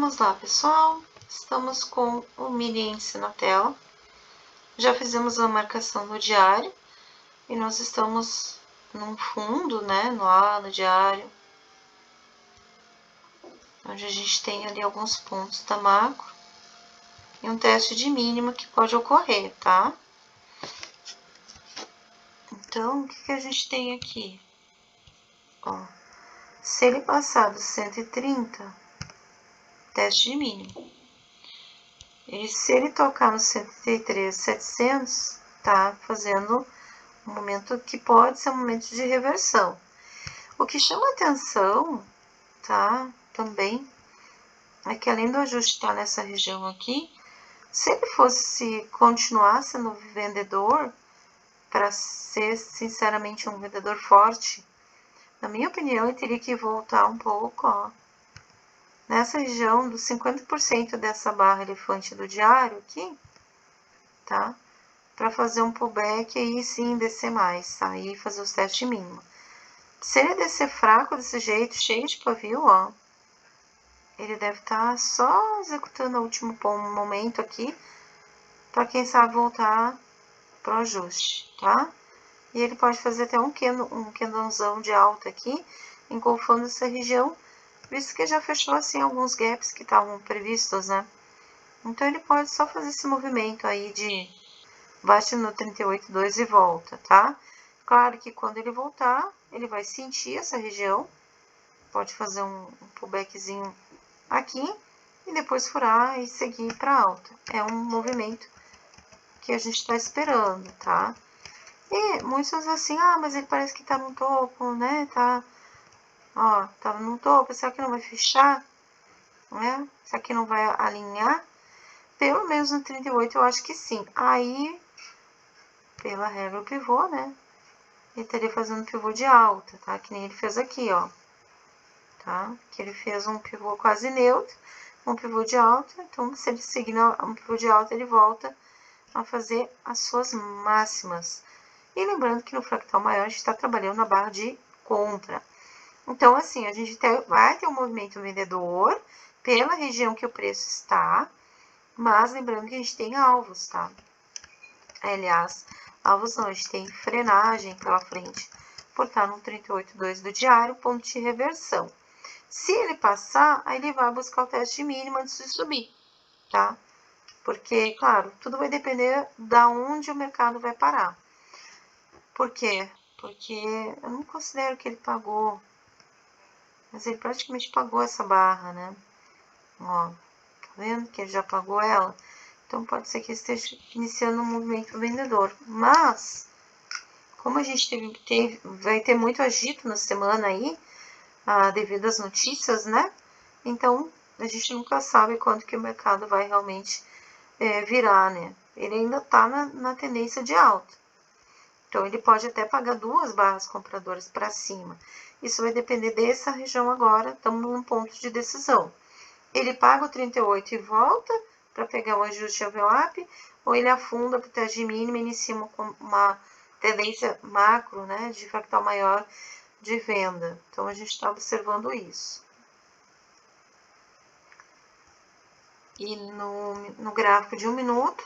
Vamos lá, pessoal. Estamos com o mini índice na tela. Já fizemos a marcação no diário e nós estamos num fundo, né, no diário, onde a gente tem ali alguns pontos da macro e um teste de mínima que pode ocorrer, tá? Então, o que a gente tem aqui? Ó, se ele passar dos 130, teste de mínimo. E se ele tocar no 103.700, tá fazendo um momento que pode ser um momento de reversão. O que chama atenção, tá, também, é que além do ajuste estar nessa região aqui, se ele fosse continuar sendo vendedor, para ser sinceramente um vendedor forte, na minha opinião, ele teria que voltar um pouco, ó, nessa região dos 50% dessa barra elefante do diário aqui, tá? Para fazer um pullback e aí sim descer mais, tá? E fazer os testes mínimos. Se ele descer fraco desse jeito, cheio de pavio, ó, ele deve estar só executando o último momento aqui, para quem sabe voltar pro ajuste, tá? E ele pode fazer até um candlezão de alta aqui, engolfando essa região, visto que já fechou assim alguns gaps que estavam previstos, né? Então ele pode só fazer esse movimento aí de bate no 38,2 e volta, tá? Claro que quando ele voltar, ele vai sentir essa região, pode fazer um pullbackzinho aqui e depois furar e seguir para alta. É um movimento que a gente está esperando, tá? E muitos assim, mas ele parece que tá no topo, né? Tá, ó, tá no topo, será que não vai fechar? Né? Será que não vai alinhar? Pelo menos no 38 eu acho que sim. Aí, pela regra pivô, né? Ele estaria fazendo pivô de alta, tá? Que nem ele fez aqui, ó. Tá? Que ele fez um pivô quase neutro, um pivô de alta. Então, se ele seguir um pivô de alta, ele volta a fazer as suas máximas. E lembrando que no fractal maior a gente está trabalhando na barra de compra. Então, assim, a gente vai ter um movimento vendedor pela região que o preço está, mas lembrando que a gente tem alvos, tá? Aliás, alvos não, a gente tem frenagem pela frente, por estar no 38,2 do diário, ponto de reversão. Se ele passar, aí ele vai buscar o teste mínimo antes de subir, tá? Porque, claro, tudo vai depender da onde o mercado vai parar. Por quê? Porque eu não considero que ele pagou, mas ele praticamente pagou essa barra, né? Ó, tá vendo que ele já pagou ela? Então, pode ser que ele esteja iniciando um movimento vendedor. Mas, como a gente vai ter muito agito na semana aí, devido às notícias, né? Então, a gente nunca sabe quando que o mercado vai realmente virar, né? Ele ainda tá na tendência de alta. Então, ele pode até pagar 2 barras compradoras para cima. Isso vai depender dessa região agora, estamos num ponto de decisão. Ele paga o 38 e volta para pegar o ajuste envelope, ou ele afunda para o teste mínimo e inicia uma tendência macro, né, de fractal maior de venda. Então, a gente está observando isso. E no gráfico de 1 minuto,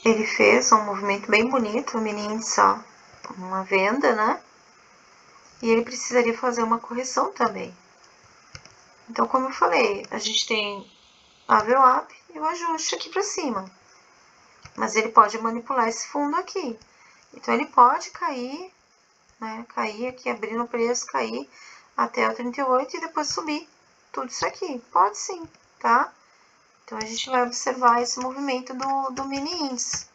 ele fez um movimento bem bonito, o mini índice, ó, uma venda, né? E ele precisaria fazer uma correção também. Então, como eu falei, a gente tem a VWAP e o ajuste aqui para cima. Mas ele pode manipular esse fundo aqui. Então, ele pode cair, né? Cair aqui, abrir no preço, cair até o 38 e depois subir. Tudo isso aqui. Pode sim, tá? Então, a gente vai observar esse movimento do mini índice.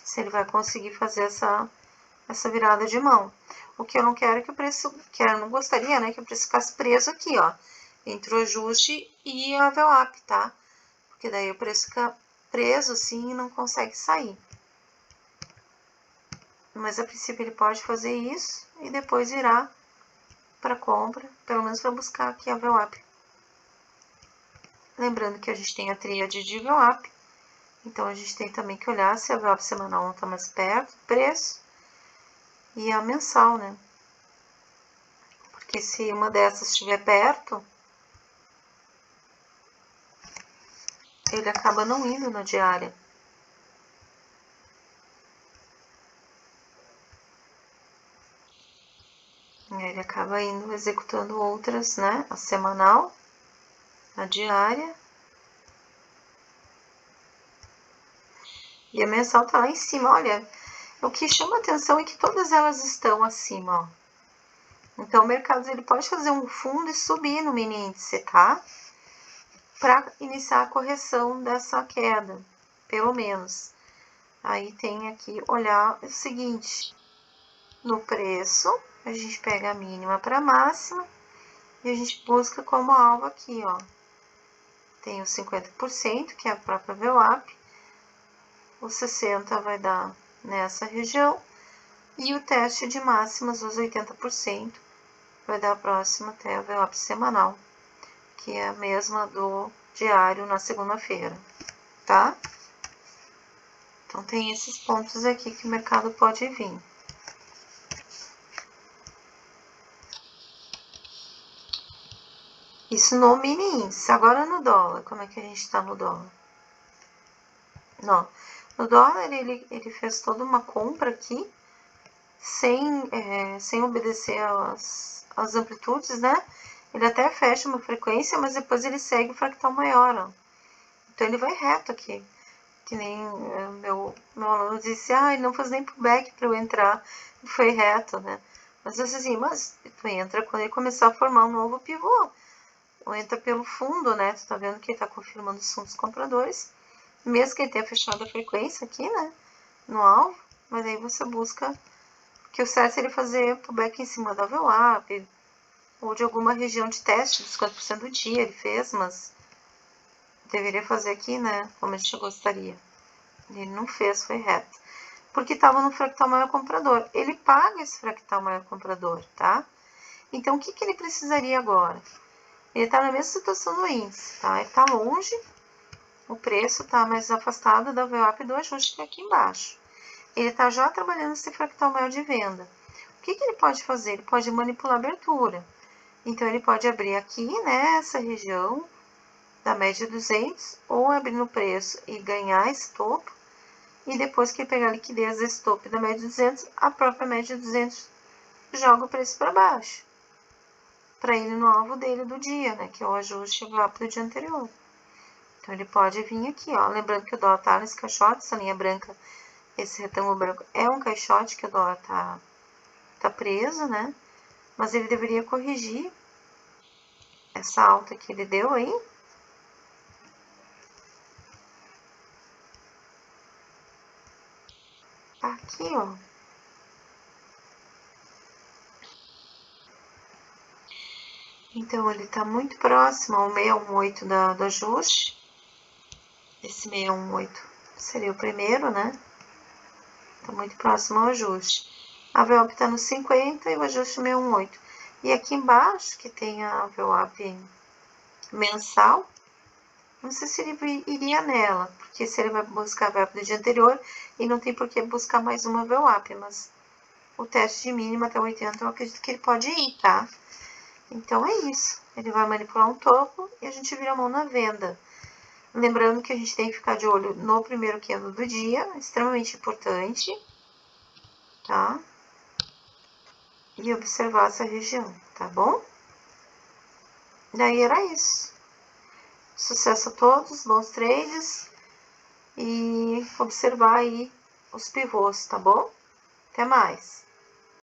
Se ele vai conseguir fazer essa virada de mão. O que eu não quero é que o preço, que eu não gostaria, né, que o preço ficasse preso aqui, ó, entre o ajuste e a VWAP, tá? Porque daí o preço fica preso assim e não consegue sair. Mas a princípio ele pode fazer isso e depois virar para compra, pelo menos para buscar aqui a VWAP. Lembrando que a gente tem a tríade de VWAP, então a gente tem também que olhar se a VWAP semanal não está mais perto do preço e a mensal, né? Porque se uma dessas estiver perto, ele acaba não indo na diária. Ele acaba indo executando outras, né? A semanal, a diária. E a mensal tá lá em cima. Olha, o que chama atenção é que todas elas estão acima, ó. Então, o mercado ele pode fazer um fundo e subir no mini índice, tá? Para iniciar a correção dessa queda, pelo menos. Aí tem aqui olhar o seguinte: no preço, a gente pega a mínima para a máxima e a gente busca como alvo aqui, ó. Tem os 50%, que é a própria VWAP, os 60% vai dar nessa região, e o teste de máximas, os 80%, vai dar a próxima até a VWAP semanal, que é a mesma do diário na segunda-feira, tá? Então, tem esses pontos aqui que o mercado pode vir. Isso no mini índice. Agora no dólar, como é que a gente tá no dólar? Não. No dólar, ele fez toda uma compra aqui, sem obedecer às amplitudes, né? Ele até fecha uma frequência, mas depois ele segue o fractal maior, ó. Então, ele vai reto aqui. Que nem meu aluno disse, ele não faz nem pullback para eu entrar, e foi reto, né? Mas eu disse assim, mas tu entra quando ele começar a formar um novo pivô, ou entra pelo fundo, né? Tu tá vendo que ele tá confirmando os fundos compradores, mesmo que ele tenha fechado a frequência aqui, né? No alvo, mas aí você busca, que o certo é ele fazer pullback em cima da VWAP, ou de alguma região de teste, dos 50% do dia ele fez, mas deveria fazer aqui, né? Como a gente gostaria. Ele não fez, foi reto. Porque estava no fractal maior comprador. Ele paga esse fractal maior comprador, tá? Então, o que ele precisaria agora? Ele está na mesma situação do índice, tá? Ele está longe, o preço está mais afastado da VWAP do ajuste que é aqui embaixo. Ele está já trabalhando esse fractal maior de venda. O que ele pode fazer? Ele pode manipular a abertura. Então, ele pode abrir aqui, nessa região da média 200, ou abrir no preço e ganhar esse topo, e depois que ele pegar a liquidez desse topo da média 200, a própria média 200 joga o preço para baixo, para ir no alvo dele do dia, né, que é o ajuste VWAP do dia anterior. Então, ele pode vir aqui, ó, lembrando que o dólar tá nesse caixote, essa linha branca, esse retângulo branco é um caixote que o dólar tá preso, né, mas ele deveria corrigir essa alta que ele deu aí. Aqui, ó. Então, ele tá muito próximo ao 618 do ajuste. Esse 618 seria o primeiro, né? Tá muito próximo ao ajuste. A VWAP tá no 50 e o ajuste 618. E aqui embaixo, que tem a VWAP mensal, não sei se ele iria nela, porque se ele vai buscar a VWAP do dia anterior, e não tem por que buscar mais uma VWAP, mas o teste de mínima até 80 eu acredito que ele pode ir, tá? Então, é isso. Ele vai manipular um topo e a gente vira a mão na venda. Lembrando que a gente tem que ficar de olho no primeiro candle do dia, extremamente importante, tá? E observar essa região, tá bom? Daí era isso. Sucesso a todos, bons trades e observar aí os pivôs, tá bom? Até mais!